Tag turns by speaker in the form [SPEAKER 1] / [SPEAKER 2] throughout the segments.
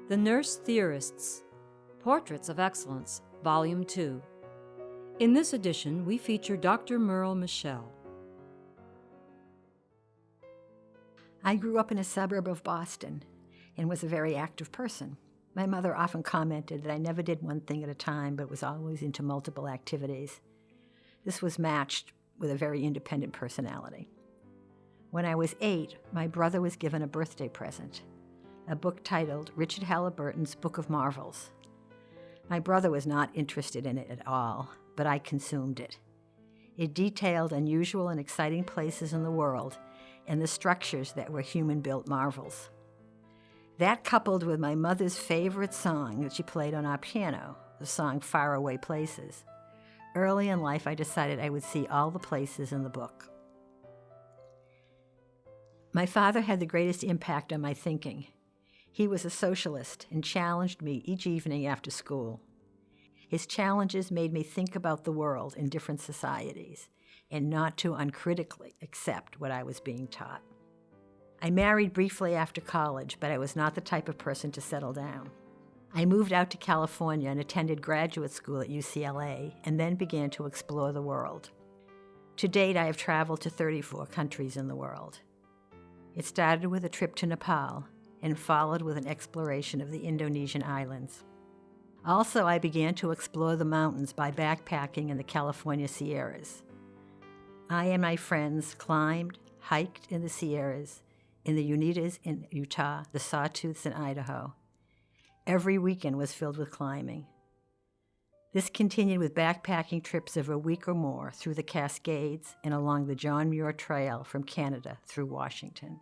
[SPEAKER 1] The Nurse Theorists, Portraits of Excellence, Volume 2. In this edition, we feature Dr. Merle Mishel.
[SPEAKER 2] I grew up in a suburb of Boston and was a very active person. My mother often commented that I never did one thing at a time, but was always into multiple activities. This was matched with a very independent personality. When I was 8, my brother was given a birthday present, a book titled Richard Halliburton's Book of Marvels. My brother was not interested in it at all, but I consumed it. It detailed unusual and exciting places in the world and the structures that were human-built marvels. That, coupled with my mother's favorite song that she played on our piano, the song Faraway Places. Early in life, I decided I would see all the places in the book. My father had the greatest impact on my thinking. He was a socialist and challenged me each evening after school. His challenges made me think about the world in different societies and not to uncritically accept what I was being taught. I married briefly after college, but I was not the type of person to settle down. I moved out to California and attended graduate school at UCLA and then began to explore the world. To date, I have traveled to 34 countries in the world. It started with a trip to Nepal and followed with an exploration of the Indonesian islands. Also, I began to explore the mountains by backpacking in the California Sierras. I and my friends climbed, hiked in the Sierras, in the Unitas in Utah, the Sawtooths in Idaho. Every weekend was filled with climbing. This continued with backpacking trips of a week or more through the Cascades and along the John Muir Trail from Canada through Washington.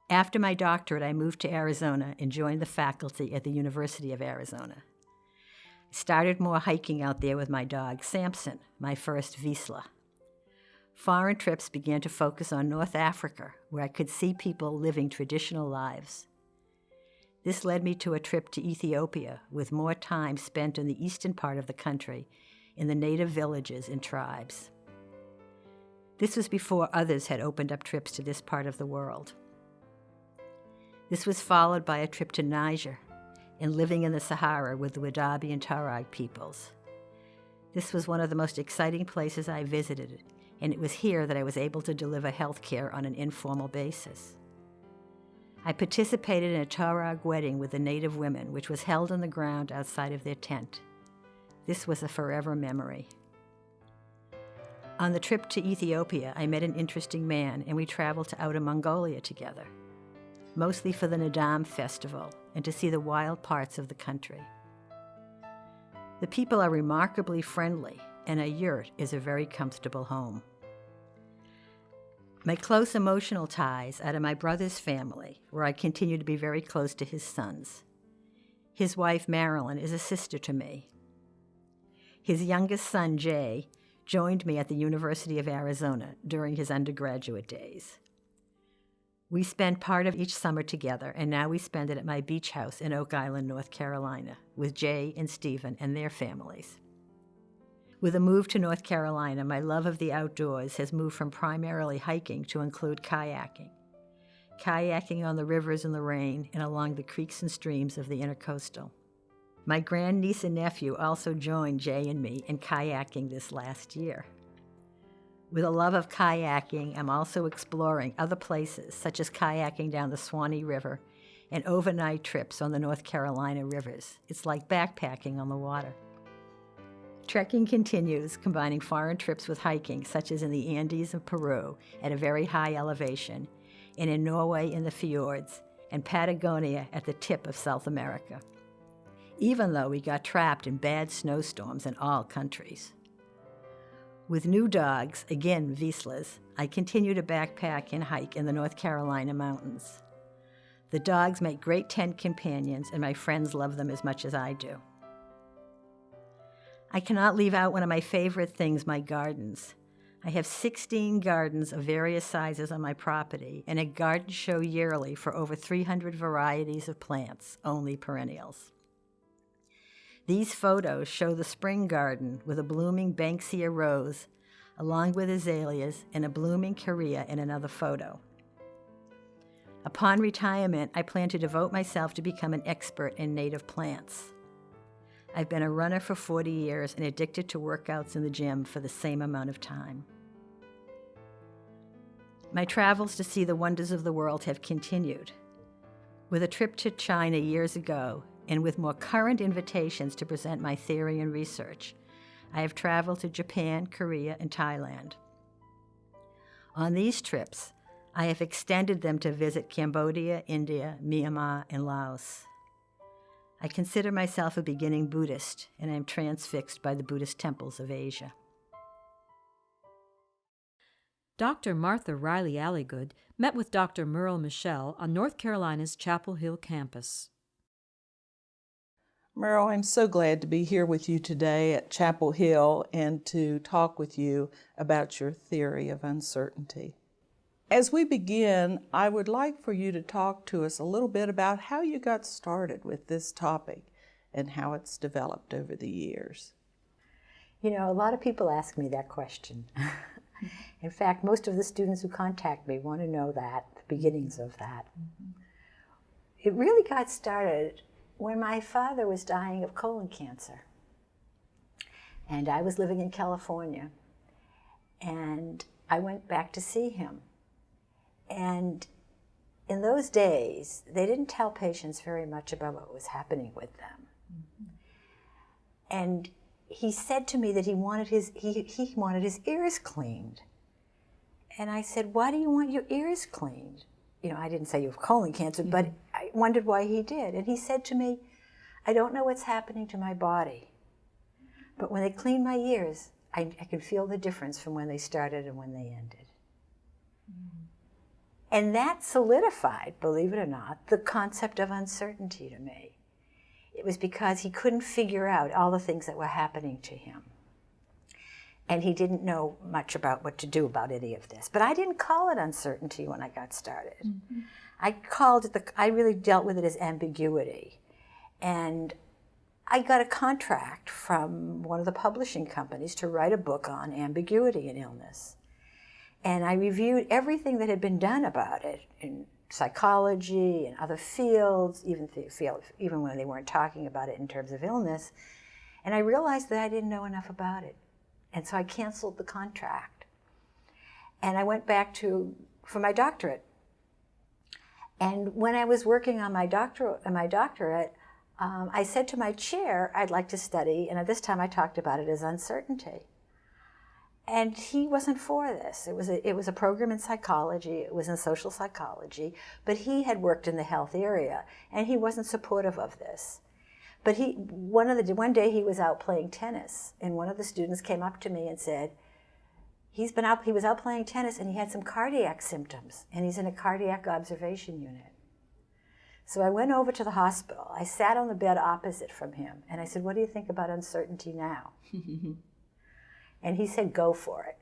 [SPEAKER 2] After my doctorate, I moved to Arizona and joined the faculty at the University of Arizona. I started more hiking out there with my dog, Samson, my first Vizsla. Foreign trips began to focus on North Africa, where I could see people living traditional lives. This led me to a trip to Ethiopia, with more time spent in the eastern part of the country, in the native villages and tribes. This was before others had opened up trips to this part of the world. This was followed by a trip to Niger and living in the Sahara with the Wadabi and Tuareg peoples. This was one of the most exciting places I visited, and it was here that I was able to deliver health care on an informal basis. I participated in a Tuareg wedding with the native women, which was held on the ground outside of their tent. This was a forever memory. On the trip to Ethiopia, I met an interesting man, and we traveled to Outer Mongolia together, mostly for the Nadam festival and to see the wild parts of the country. The people are remarkably friendly, and a yurt is a very comfortable home. My close emotional ties are to my brother's family, where I continue to be very close to his sons. His wife, Marilyn, is a sister to me. His youngest son, Jay, joined me at the University of Arizona during his undergraduate days. We spent part of each summer together, and now we spend it at my beach house in Oak Island, North Carolina, with Jay and Stephen and their families. With a move to North Carolina, my love of the outdoors has moved from primarily hiking to include kayaking. Kayaking on the rivers in the rain and along the creeks and streams of the intercoastal. My grandniece and nephew also joined Jay and me in kayaking this last year. With a love of kayaking, I'm also exploring other places, such as kayaking down the Swanee River and overnight trips on the North Carolina rivers. It's like backpacking on the water. Trekking continues, combining foreign trips with hiking, such as in the Andes of Peru at a very high elevation, and in Norway in the fjords, and Patagonia at the tip of South America. Even though we got trapped in bad snowstorms in all countries. With new dogs, again Vizslas, I continue to backpack and hike in the North Carolina mountains. The dogs make great tent companions, and my friends love them as much as I do. I cannot leave out one of my favorite things, my gardens. I have 16 gardens of various sizes on my property, and a garden show yearly for over 300 varieties of plants, only perennials. These photos show the spring garden with a blooming Banksia rose, along with azaleas and a blooming Korea in another photo. Upon retirement, I plan to devote myself to become an expert in native plants. I've been a runner for 40 years and addicted to workouts in the gym for the same amount of time. My travels to see the wonders of the world have continued. With a trip to China years ago, and with more current invitations to present my theory and research, I have traveled to Japan, Korea, and Thailand. On these trips, I have extended them to visit Cambodia, India, Myanmar, and Laos. I consider myself a beginning Buddhist, and I am transfixed by the Buddhist temples of Asia.
[SPEAKER 1] Dr. Martha Alligood met with Dr. Merle Mishel on North Carolina's Chapel Hill campus.
[SPEAKER 3] Merle, I'm so glad to be here with you today at Chapel Hill and to talk with you about your theory of uncertainty. As we begin, I would like for you to talk to us a little bit about how you got started with this topic and how it's developed over the years.
[SPEAKER 2] You know, a lot of people ask me that question. In fact, most of the students who contact me want to know that, the beginnings of that. It really got started when my father was dying of colon cancer. And I was living in California. And I went back to see him. And in those days, they didn't tell patients very much about what was happening with them. And he said to me that he wanted his ears cleaned. And I said, why do you want your ears cleaned? You know, I didn't say you have colon cancer, but I wondered why he did. And he said to me, I don't know what's happening to my body, but when they clean my ears, I can feel the difference from when they started and when they ended. And that solidified, believe it or not, the concept of uncertainty to me. It was because he couldn't figure out all the things that were happening to him. And he didn't know much about what to do about any of this. But I didn't call it uncertainty when I got started. I really dealt with it as ambiguity. And I got a contract from one of the publishing companies to write a book on ambiguity in illness. And I reviewed everything that had been done about it in psychology and other fields, even when they weren't talking about it in terms of illness. And I realized that I didn't know enough about it. And so I canceled the contract. And I went back for my doctorate. And when I was working on my doctorate, I said to my chair, I'd like to study, and at this time I talked about it as uncertainty. And he wasn't for this. It was a program in psychology, it was in social psychology, but he had worked in the health area, and he wasn't supportive of this. But one day he was out playing tennis, and one of the students came up to me and said, he was out playing tennis and he had some cardiac symptoms, and he's in a cardiac observation unit. So I went over to the hospital. I sat on the bed opposite from him, and I said, what do you think about uncertainty now? And he said, go for it.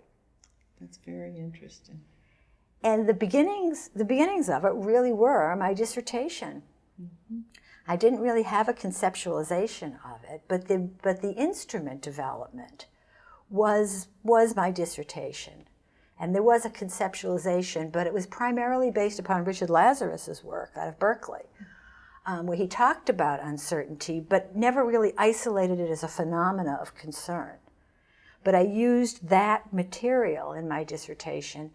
[SPEAKER 3] That's very interesting.
[SPEAKER 2] And the beginnings of it really were my dissertation. I didn't really have a conceptualization of it, but the instrument development was my dissertation. And there was a conceptualization, but it was primarily based upon Richard Lazarus's work out of Berkeley, where he talked about uncertainty, but never really isolated it as a phenomena of concern. But I used that material in my dissertation,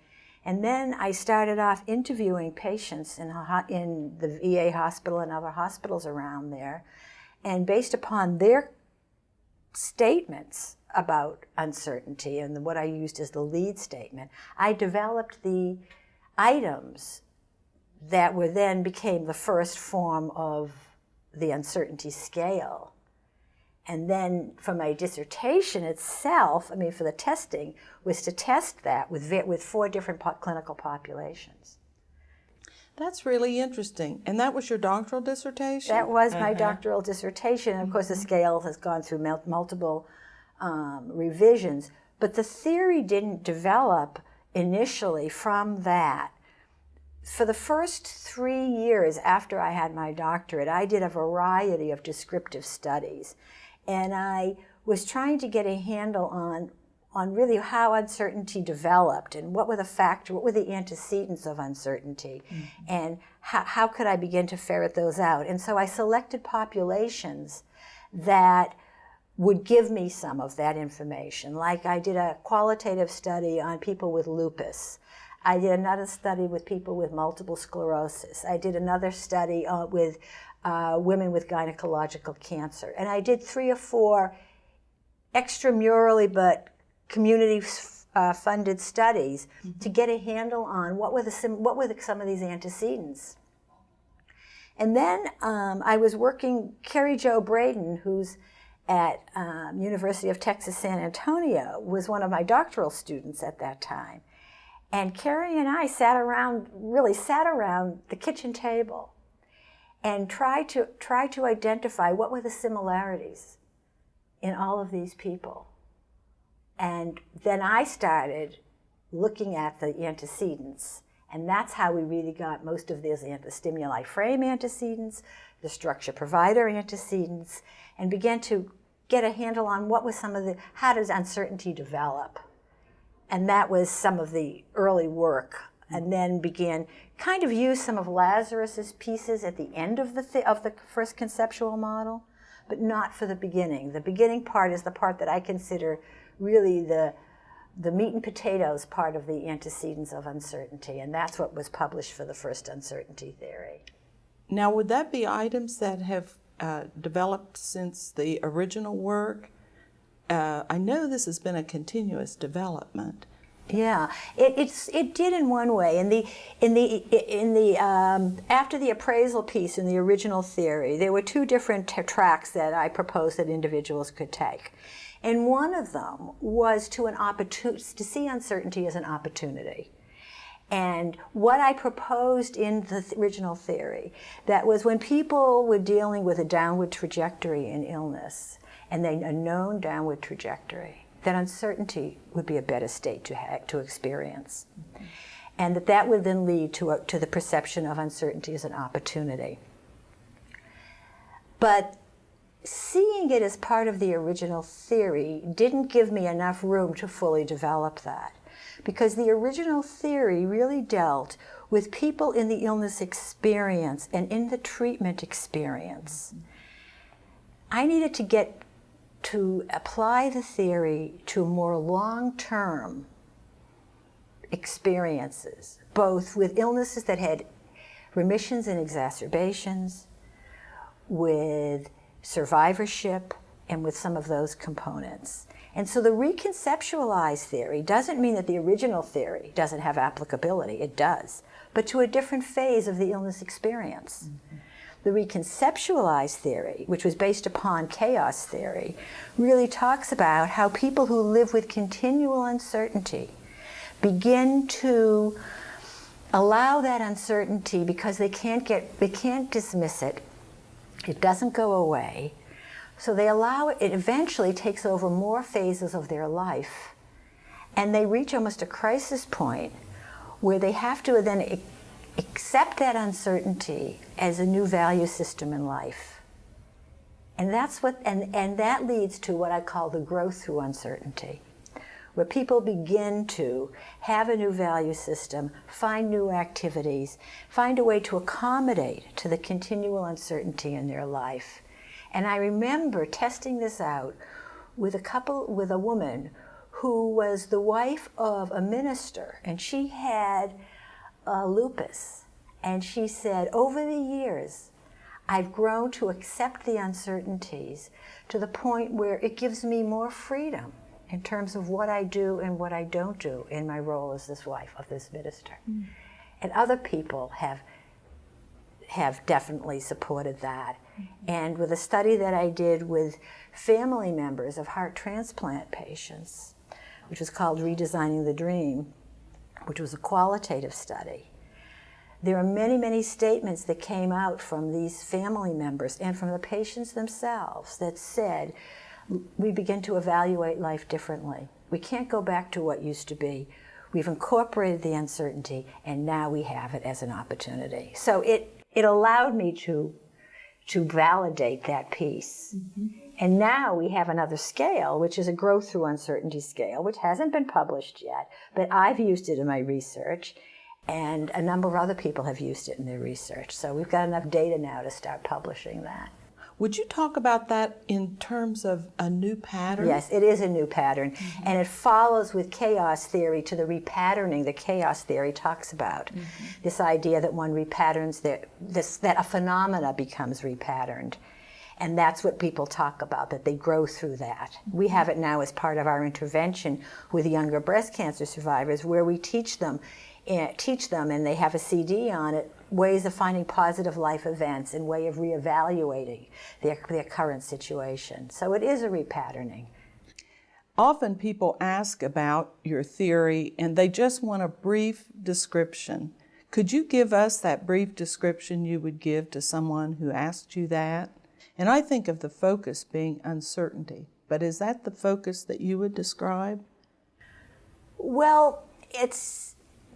[SPEAKER 2] and then I started off interviewing patients in the VA hospital and other hospitals around there, and based upon their statements about uncertainty and what I used as the lead statement, I developed the items that then became the first form of the uncertainty scale. And then for my dissertation itself, for the testing, was to test that with 4 different clinical populations.
[SPEAKER 3] That's really interesting. And that was your doctoral dissertation?
[SPEAKER 2] That was my doctoral dissertation. And of course, the scale has gone through multiple revisions. But the theory didn't develop initially from that. For the first 3 years after I had my doctorate, I did a variety of descriptive studies. And I was trying to get a handle on really how uncertainty developed and what were the antecedents of uncertainty, and how could I begin to ferret those out. And so I selected populations that would give me some of that information. Like I did a qualitative study on people with lupus. I did another study with people with multiple sclerosis. I did another study with women with gynecological cancer. And I did 3 or 4 extramurally but community-funded studies to get a handle on what were some of these antecedents. And then I was working, Carrie Jo Braden, who's at University of Texas San Antonio, was one of my doctoral students at that time. And Carrie and I sat around the kitchen table and tried to identify what were the similarities in all of these people. And then I started looking at the antecedents, and that's how we really got most of these stimuli frame antecedents, the structure provider antecedents, and began to get a handle on how does uncertainty develop. And that was some of the early work, and then began kind of use some of Lazarus's pieces at the end of the first conceptual model, but not for the beginning. The beginning part is the part that I consider really the meat and potatoes part of the antecedents of uncertainty, and that's what was published for the first uncertainty theory.
[SPEAKER 3] Now, would that be items that have developed since the original work? I know this has been a continuous development.
[SPEAKER 2] Yeah, it did in one way. After the appraisal piece in the original theory, there were 2 different tracks that I proposed that individuals could take. And one of them was to see uncertainty as an opportunity. And what I proposed in the original theory, that was when people were dealing with a downward trajectory in illness, and a known downward trajectory, that uncertainty would be a better state to experience. And that would then lead to the perception of uncertainty as an opportunity. But seeing it as part of the original theory didn't give me enough room to fully develop that, because the original theory really dealt with people in the illness experience and in the treatment experience. I needed to apply the theory to more long-term experiences, both with illnesses that had remissions and exacerbations, with survivorship, and with some of those components. And so the reconceptualized theory doesn't mean that the original theory doesn't have applicability. It does, but to a different phase of the illness experience. Mm-hmm. The reconceptualized theory, which was based upon chaos theory, really talks about how people who live with continual uncertainty begin to allow that uncertainty because they can't dismiss it. It doesn't go away. So they allow it. It eventually takes over more phases of their life. And they reach almost a crisis point where they have to then accept that uncertainty as a new value system in life. And that's and that leads to what I call the growth through uncertainty, where people begin to have a new value system, find new activities, find a way to accommodate to the continual uncertainty in their life. And I remember testing this out with a woman who was the wife of a minister, and she had lupus. And she said, over the years, I've grown to accept the uncertainties to the point where it gives me more freedom in terms of what I do and what I don't do in my role as this wife of this minister. Mm. And other people have definitely supported that. Mm-hmm. And with a study that I did with family members of heart transplant patients, which was called Redesigning the Dream, which was a qualitative study, there are many, many statements that came out from these family members and from the patients themselves that said, we begin to evaluate life differently. We can't go back to what used to be. We've incorporated the uncertainty, and now we have it as an opportunity. So it allowed me to validate that piece. Mm-hmm. And now we have another scale, which is a growth through uncertainty scale, which hasn't been published yet, but I've used it in my research, and a number of other people have used it in their research. So we've got enough data now to start publishing that.
[SPEAKER 3] Would you talk about that in terms of a new pattern?
[SPEAKER 2] Yes, it is a new pattern, and it follows with chaos theory to the repatterning that chaos theory talks about. This idea that one repatterns, that a phenomena becomes repatterned. And that's what people talk about, that they grow through that. We have it now as part of our intervention with younger breast cancer survivors, where we teach them, and they have a CD on it, ways of finding positive life events and way of reevaluating their current situation. So it is a repatterning.
[SPEAKER 3] Often people ask about your theory and they just want a brief description. Could you give us that brief description you would give to someone who asked you that? And I think of the focus being uncertainty, but is that the focus that you would describe?
[SPEAKER 2] Well,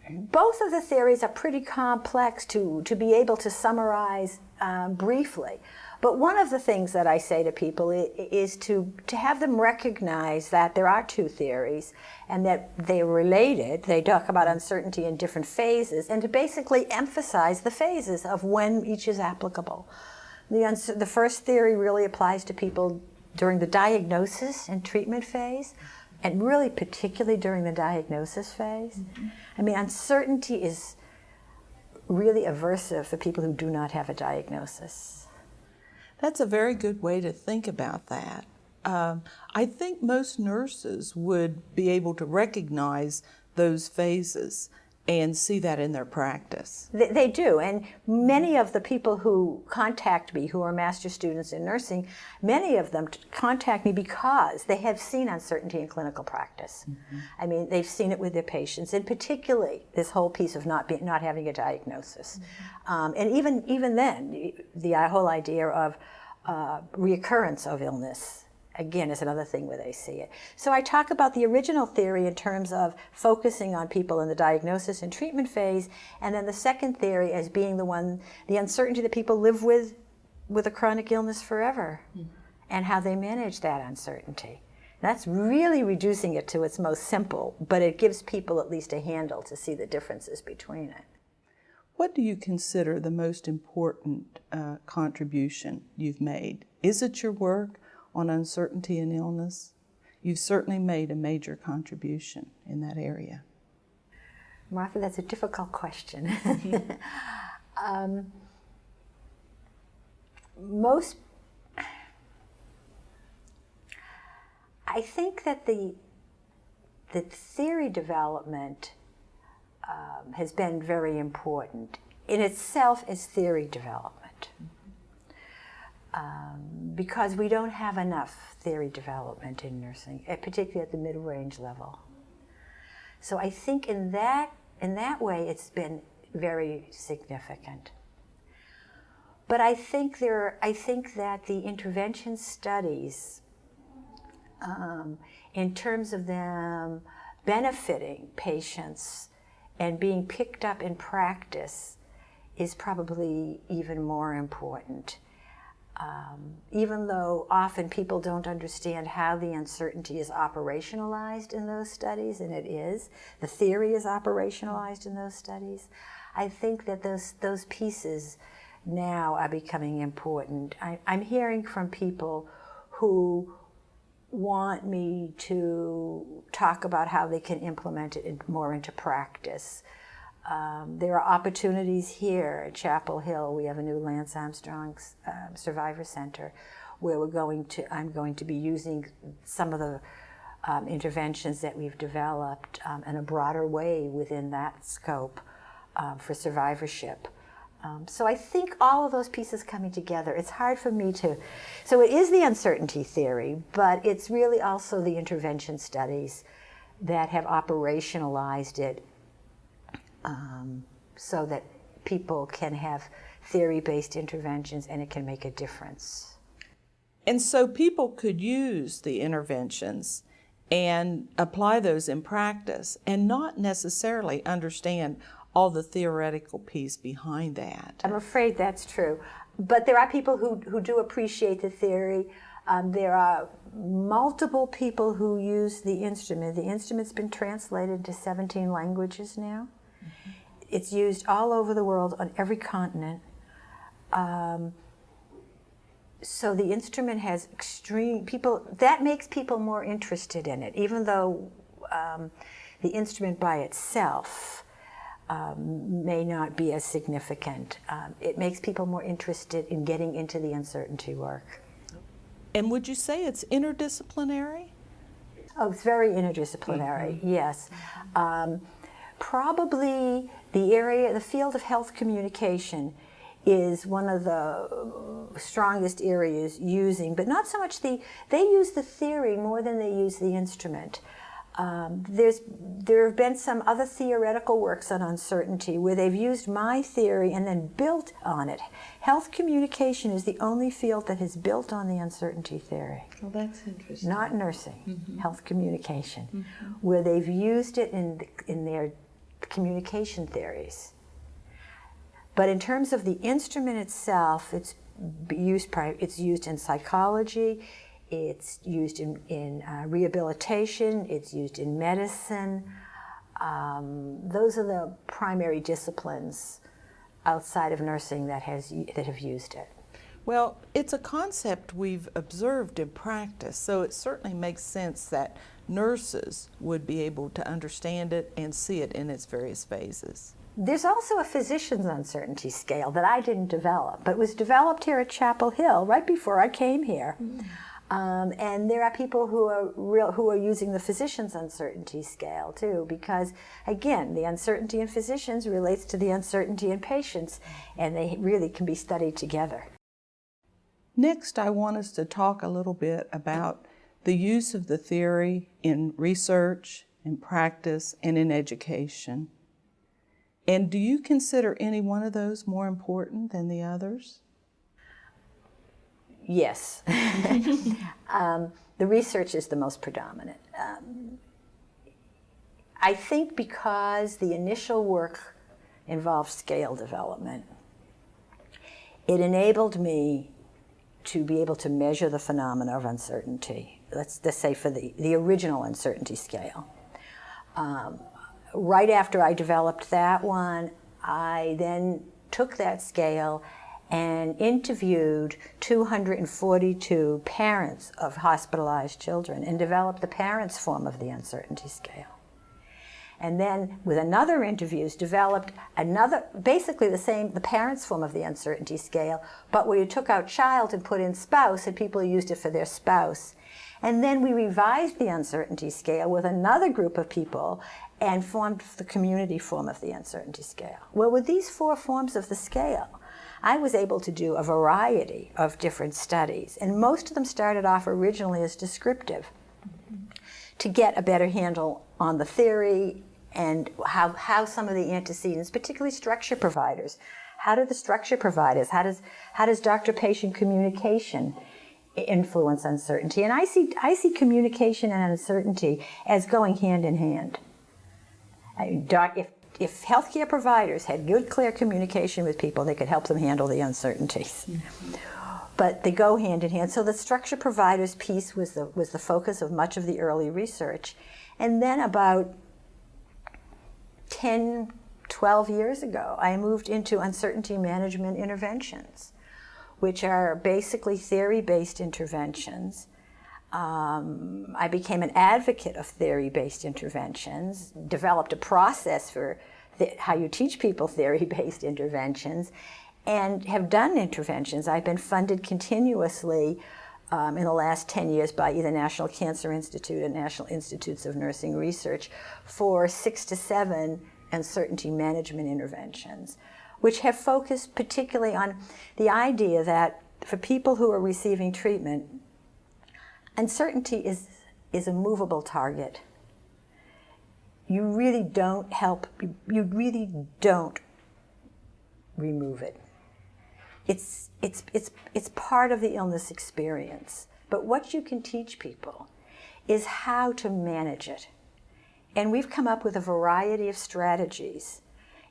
[SPEAKER 2] both of the theories are pretty complex to be able to summarize briefly. But one of the things that I say to people is to have them recognize that there are two theories and that they're related. They talk about uncertainty in different phases, and to basically emphasize the phases of when each is applicable. The first theory really applies to people during the diagnosis and treatment phase, and really particularly during the diagnosis phase. I mean, uncertainty is really aversive for people who do not have a diagnosis.
[SPEAKER 3] That's a very good way to think about that. I think most nurses would be able to recognize those phases and see that in their practice.
[SPEAKER 2] They do, and many of the people who contact me who are master students in nursing, many of them contact me because they have seen uncertainty in clinical practice. I mean, they've seen it with their patients, and particularly this whole piece of not having a diagnosis. And even then, the whole idea of reoccurrence of illness, again, is another thing where they see it. So I talk about the original theory in terms of focusing on people in the diagnosis and treatment phase, and then the second theory as being the uncertainty that people live with a chronic illness forever, and how they manage that uncertainty. That's really reducing it to its most simple, but it gives people at least a handle to see the differences between it.
[SPEAKER 3] What do you consider the most important contribution you've made? Is it your work on uncertainty and illness? You've certainly made a major contribution in that area.
[SPEAKER 2] Martha, that's a difficult question. I think that the theory development has been very important in itself as theory development. Because we don't have enough theory development in nursing, particularly at the mid-range level. So I think in that way it's been very significant. But I think that the intervention studies, in terms of them benefiting patients and being picked up in practice, is probably even more important. Even though often people don't understand how the uncertainty is operationalized in those studies, and it is, the theory is operationalized in those studies, I think that those pieces now are becoming important. I'm hearing from people who want me to talk about how they can implement it more into practice. There are opportunities here at Chapel Hill. We have a new Lance Armstrong Survivor Center where I'm going to be using some of the interventions that we've developed in a broader way within that scope for survivorship. So I think all of those pieces coming together, it's hard for me to, so it is the uncertainty theory, but it's really also the intervention studies that have operationalized it so that people can have theory-based interventions and it can make a difference.
[SPEAKER 3] And so people could use the interventions and apply those in practice and not necessarily understand all the theoretical piece behind that.
[SPEAKER 2] I'm afraid that's true. But there are people who do appreciate the theory. There are multiple people who use the instrument. The instrument's been translated to 17 languages now. Mm-hmm. It's used all over the world on every continent. So the instrument has that makes people more interested in it, even though the instrument by itself may not be as significant. It makes people more interested in getting into the uncertainty work.
[SPEAKER 3] And would you say it's interdisciplinary?
[SPEAKER 2] Oh, it's very interdisciplinary, mm-hmm. Yes. Probably the field of health communication is one of the strongest areas using, but not so much they use the theory more than they use the instrument. There have been some other theoretical works on uncertainty where they've used my theory and then built on it. Health communication is the only field that has built on the uncertainty theory.
[SPEAKER 3] Well, that's interesting.
[SPEAKER 2] Not nursing, mm-hmm. Health communication,
[SPEAKER 3] mm-hmm.
[SPEAKER 2] where they've used it in their communication theories. But in terms of the instrument itself, it's used in psychology. It's used in rehabilitation. It's used in medicine. Those are the primary disciplines outside of nursing that have used it.
[SPEAKER 3] Well, it's a concept we've observed in practice, so it certainly makes sense that nurses would be able to understand it and see it in its various phases.
[SPEAKER 2] There's also a physician's uncertainty scale that I didn't develop, but was developed here at Chapel Hill right before I came here. Mm-hmm. And there are people who are using the physician's uncertainty scale too, because again, the uncertainty in physicians relates to the uncertainty in patients, and they really can be studied together.
[SPEAKER 3] Next, I want us to talk a little bit about the use of the theory in research, in practice, and in education. And do you consider any one of those more important than the others?
[SPEAKER 2] Yes. The research is the most predominant. I think because the initial work involved scale development, it enabled me to be able to measure the phenomena of uncertainty. Let's say for the original uncertainty scale. Right after I developed that one, I then took that scale and interviewed 242 parents of hospitalized children and developed the parents' form of the uncertainty scale. And then with another interviews developed basically the parents' form of the uncertainty scale, but where you took out child and put in spouse, and people used it for their spouse. And then we revised the uncertainty scale with another group of people and formed the community form of the uncertainty scale. Well, with these 4 forms of the scale, I was able to do a variety of different studies, and most of them started off originally as descriptive to get a better handle on the theory and how some of the antecedents, particularly structure providers, how do the structure providers, how does doctor-patient communication influence uncertainty? And I see communication and uncertainty as going hand in hand. If healthcare providers had good, clear communication with people, they could help them handle the uncertainties. Mm-hmm. But they go hand in hand. So the structure providers piece was the focus of much of the early research. And then about 10, 12 years ago, I moved into uncertainty management interventions, which are basically theory-based interventions. I became an advocate of theory-based interventions, developed a process for how you teach people theory-based interventions, and have done interventions. I've been funded continuously in the last 10 years by either National Cancer Institute and National Institutes of Nursing Research for 6 to 7 uncertainty management interventions, which have focused particularly on the idea that for people who are receiving treatment, uncertainty is a movable target. You really don't remove it. It's part of the illness experience. But what you can teach people is how to manage it. And we've come up with a variety of strategies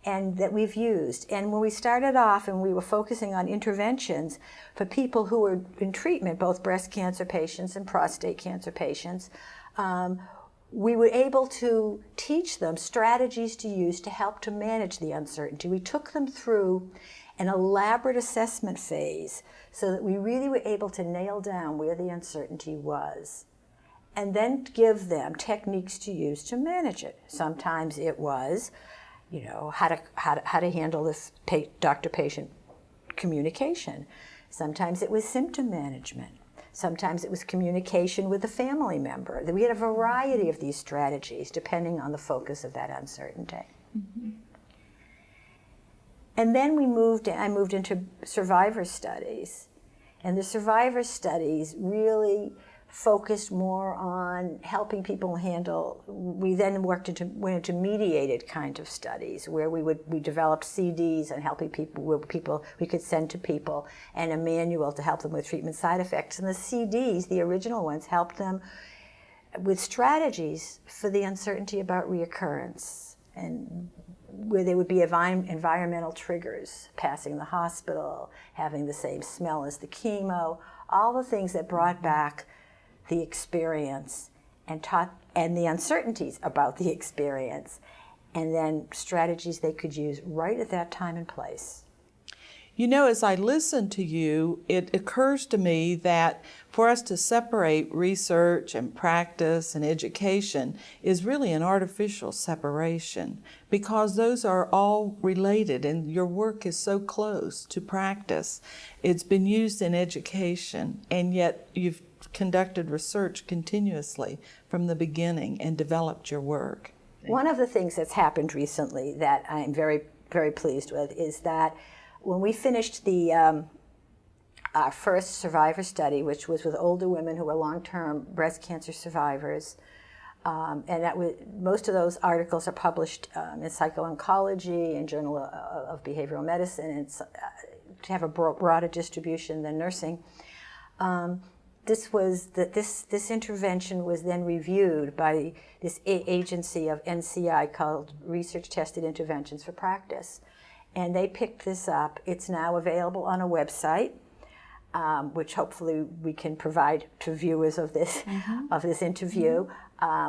[SPEAKER 2] and that we've used. And when we started off and we were focusing on interventions for people who were in treatment, both breast cancer patients and prostate cancer patients, we were able to teach them strategies to use to help to manage the uncertainty. We took them through an elaborate assessment phase so that we really were able to nail down where the uncertainty was, and then give them techniques to use to manage it. Sometimes it was, how to handle this doctor-patient communication. Sometimes it was symptom management. Sometimes it was communication with a family member. We had a variety of these strategies depending on the focus of that uncertainty. Mm-hmm. And then I moved into survivor studies. And the survivor studies really focused more on helping people handle. We then went into mediated kind of studies where we developed CDs and helping people we could send to people, and a manual to help them with treatment side effects. And the CDs, the original ones, helped them with strategies for the uncertainty about reoccurrence, and where there would be environmental triggers, passing the hospital, having the same smell as the chemo, all the things that brought back the experience and the uncertainties about the experience, and then strategies they could use right at that time and place.
[SPEAKER 3] As I listen to you, it occurs to me that for us to separate research and practice and education is really an artificial separation, because those are all related and your work is so close to practice. It's been used in education, and yet you've conducted research continuously from the beginning and developed your work.
[SPEAKER 2] One of the things that's happened recently that I'm very, very pleased with is that when we finished our first survivor study, which was with older women who were long-term breast cancer survivors, and most of those articles are published in Psycho-Oncology and Journal of Behavioral Medicine, and to have a broader distribution than nursing. This intervention was then reviewed by this agency of NCI called Research Tested Interventions for Practice. And they picked this up. It's now available on a website, which hopefully we can provide to viewers of this interview,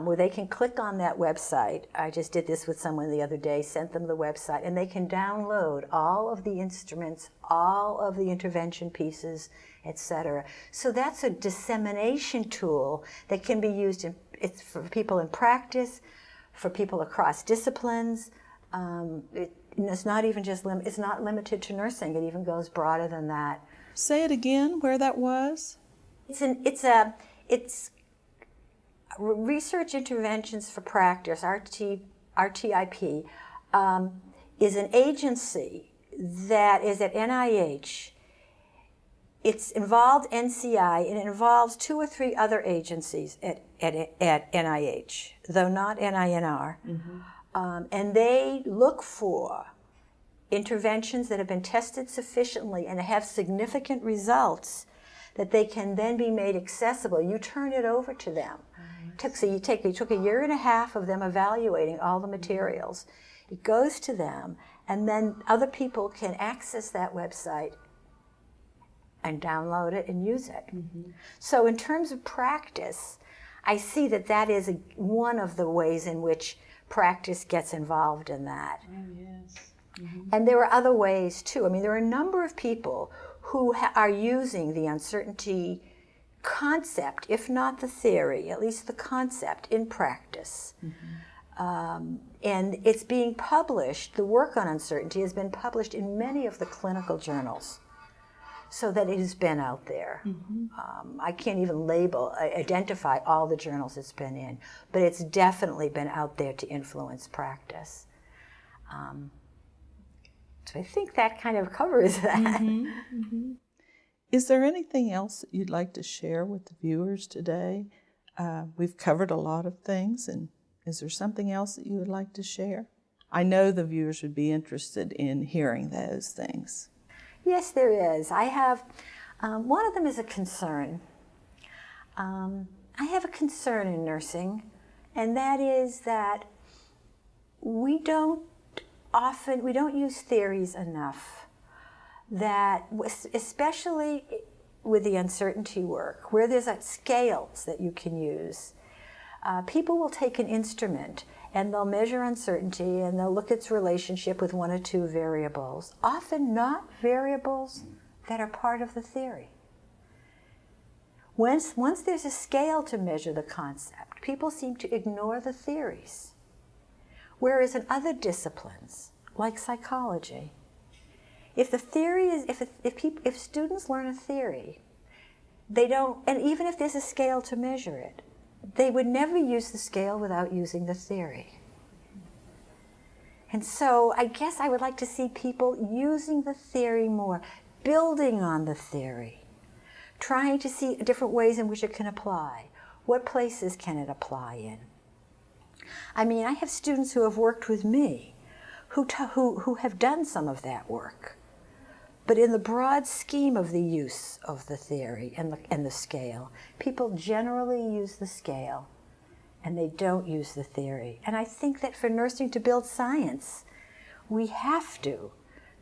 [SPEAKER 2] where they can click on that website. I just did this with someone the other day, sent them the website, and they can download all of the instruments, all of the intervention pieces, etc. So that's a dissemination tool that can be used it's for people in practice, for people across disciplines. It's not even it's not limited to nursing. It even goes broader than that.
[SPEAKER 3] Say it again, where that was?
[SPEAKER 2] It's Research Interventions for Practice, RTIP, is an agency that is at NIH. It's involved NCI, and it involves 2 or 3 other agencies at NIH, though not NINR. Mm-hmm. And they look for interventions that have been tested sufficiently and have significant results that they can then be made accessible. You turn it over to them. Mm-hmm. It took a year and a half of them evaluating all the materials. It goes to them, and then other people can access that website and download it and use it. Mm-hmm. So in terms of practice, I see that is one of the ways in which practice gets involved in that.
[SPEAKER 3] Oh, yes. Mm-hmm.
[SPEAKER 2] And there are other ways too. I mean, there are a number of people who are using the uncertainty concept, if not the theory, at least the concept, in practice. Mm-hmm. And it's being published, the work on uncertainty has been published in many of the clinical journals, so that it has been out there. Mm-hmm. I can't even identify all the journals it's been in, but it's definitely been out there to influence practice. So I think that kind of covers that.
[SPEAKER 3] Mm-hmm. Mm-hmm. Is there anything else that you'd like to share with the viewers today? We've covered a lot of things, and is there something else that you would like to share? I know the viewers would be interested in hearing those things.
[SPEAKER 2] Yes, there is. I have, one of them is a concern. I have a concern in nursing, and that is that we don't often, we don't use theories enough, that especially with the uncertainty work, where there's scales that you can use. People will take an instrument and they'll measure uncertainty and they'll look at its relationship with one or two variables, often not variables that are part of the theory. Once there's a scale to measure the concept, people seem to ignore the theories. Whereas in other disciplines, like psychology, if the theory is, if students learn a theory, they don't, and even if there's a scale to measure it, they would never use the scale without using the theory. And so I guess I would like to see people using the theory more, building on the theory, trying to see different ways in which it can apply. What places can it apply in? I mean, I have students who have worked with me who have done some of that work. But in the broad scheme of the use of the theory and the scale, people generally use the scale and they don't use the theory. And I think that for nursing to build science, we have to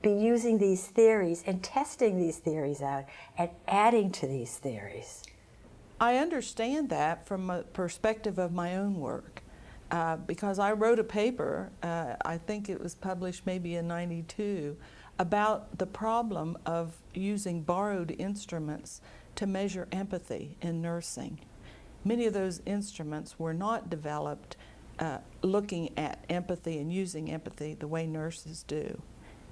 [SPEAKER 2] be using these theories and testing these theories out and adding to these theories.
[SPEAKER 3] I understand that from a perspective of my own work, because I wrote a paper, I think it was published maybe in '92, about the problem of using borrowed instruments to measure empathy in nursing. Many of those instruments were not developed looking at empathy and using empathy the way nurses do,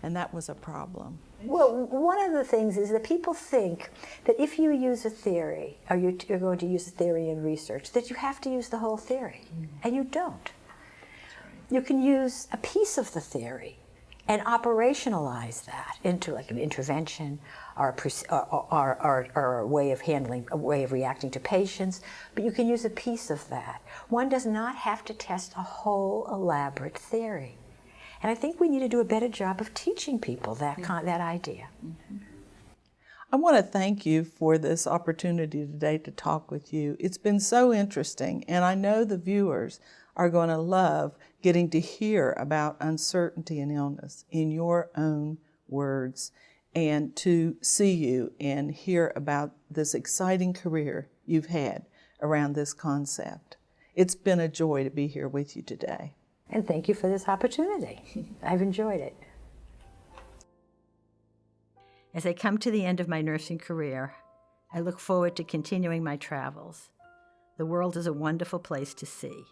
[SPEAKER 3] and that was a problem.
[SPEAKER 2] Well, one of the things is that people think that if you use a theory, or you're going to use a theory in research, that you have to use the whole theory, and you don't. You can use a piece of the theory and operationalize that into like an intervention or a way of handling, a way of reacting to patients, but you can use a piece of that. One does not have to test a whole elaborate theory. And I think we need to do a better job of teaching people that idea.
[SPEAKER 3] Mm-hmm. I want to thank you for this opportunity today to talk with you. It's been so interesting, and I know the viewers are going to love getting to hear about uncertainty and illness in your own words, and to see you and hear about this exciting career you've had around this concept. It's been a joy to be here with you today.
[SPEAKER 2] And thank you for this opportunity. I've enjoyed it. As I come to the end of my nursing career, I look forward to continuing my travels. The world is a wonderful place to see.